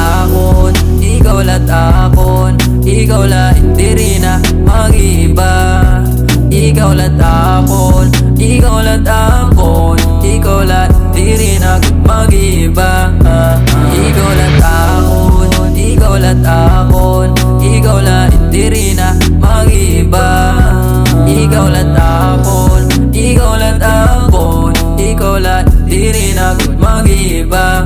akon, ikaw la't akon, ikaw la hindi rin na mag-iba. Ikaw la't akon, ikaw la't akon, ikaw la hindi rin na mag-iba. Ikaw la't akon, ikaw la't akon, ikaw la hindi rin na mag-iba. Ikaw la't akon, ikaw la't akon, ikaw la hindi rin na mag-iba.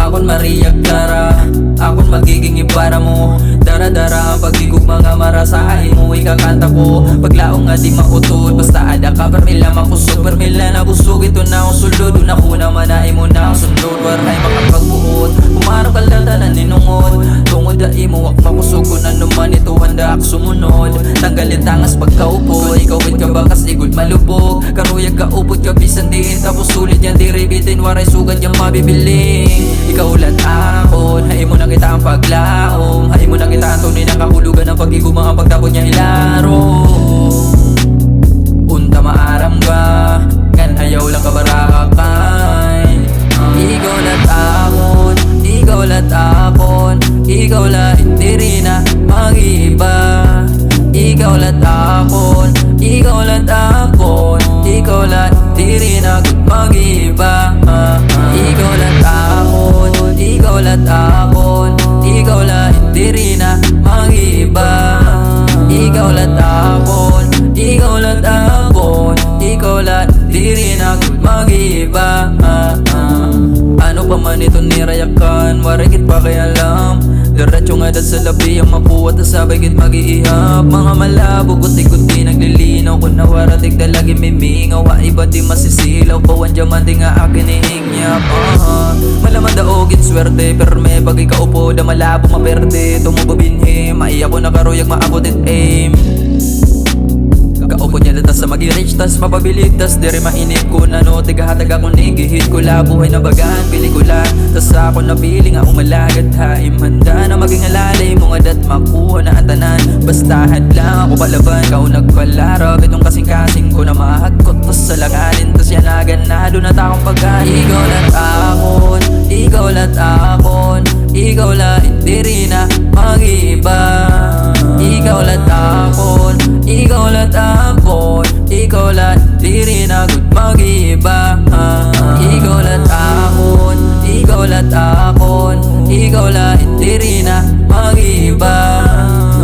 Akon Maria Clara, akon magiging ibara mo. Dara-dara ang pagigug mga marasahay mo, ikakanta ko paglaong nga di mautod. Basta ada ka permila makusog, permila na busog. Ito na akong sulod, una ko na manain mo na akong sunod. Waray makapagbuot, pumarap ka lang tanan ninungod. Tungod da imo wak makusog, kung ano man ito handa ako sumunod. Tanggalin tangas pagkaupo, ikaw wait ka ba kas igod malubog. Karuyag ka upod ka bisan diin, tapos sulit yan di ribitin. Waray sugad yung mabibiling. Ikaw ulat akon, hay mo na kita ang paglaom, hay mo na kita ang tunay ng kahulugan ng pag-igong mga pagtapon niya hilaro. Unta maaram ka, kan ayaw lang kabarakakay. Ikaw la't akon, ikaw la't akon, ikaw la hindi rin na mag-iba. Ikaw la't akon, ikaw la't akon, ikaw la hindi rin na mag-iba. Ikaw la't akon, ikaw la't akon, ikaw la hindi rin na mag-iba. Ikaw la't akon, ikaw la't akon, ikaw la hindi rin na mag-iba. Ano pa man ito nirayakan, warigit pa kaya alam. Diretso nga dad sa labi ang mapuwat na sabay git mag-iihap. Mga malabo, guti-guti naglilinaw. Kung nawaratig dalagi mimingaw, iba di masisilaw. Pawan diyaman di nga akin ihingyap. Malaman daogit swerte, pero may bagay ka upo da malabo maperde. Tumubabinhi, maiya ko nakaruyag maabot it aim. Kaupo niya datas sa mag-i-reach, tas mapabilig, tas diri mainip ko na no. Tigahatag ako nigihit ko la, buhay na bagaan, pelikula. Tas ako napiling ako malagad haim. Handa na maging alalay, mga dat makuha na ang tanan. Basta hadlang ako palaban, kau nagpalarag. Itong kasing-kasing ko na mahagkot, tas sa langanin. Tas yan na ganado na takong pagkain. Ikaw la't akon, ikaw la't akon, ikaw la hindi rin na mag-iba. Ikaw la't akon, ikaw la't akon, ikaw la di rin na mag-iba. Ikaw la't akon, ikaw la't akon, ikaw la hindi rin na mag-iba.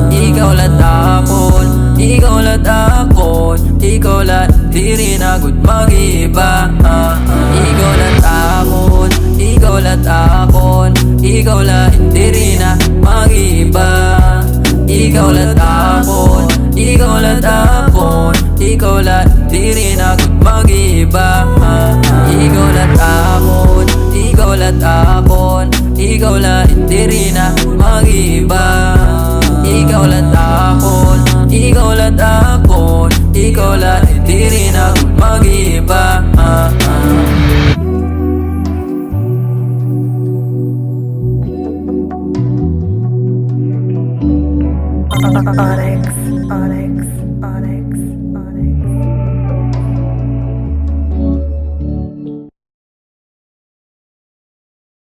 Ikaw la't akon, ikaw la't akon, ikaw la di rin na mag-iba. Ikaw la't akon, ikaw la't akon, ikaw la hindi rin na mag-iba. Ikaw la't akon, ikaw la't akon, ikaw la di rin na mag-iba. Ikaw la't akon, ikaw la't akon, ikaw la hindi rin na mag-iba. Ikaw la't akon, ikaw la't akon, ikaw la hindi rin na mag-iba. Onyx.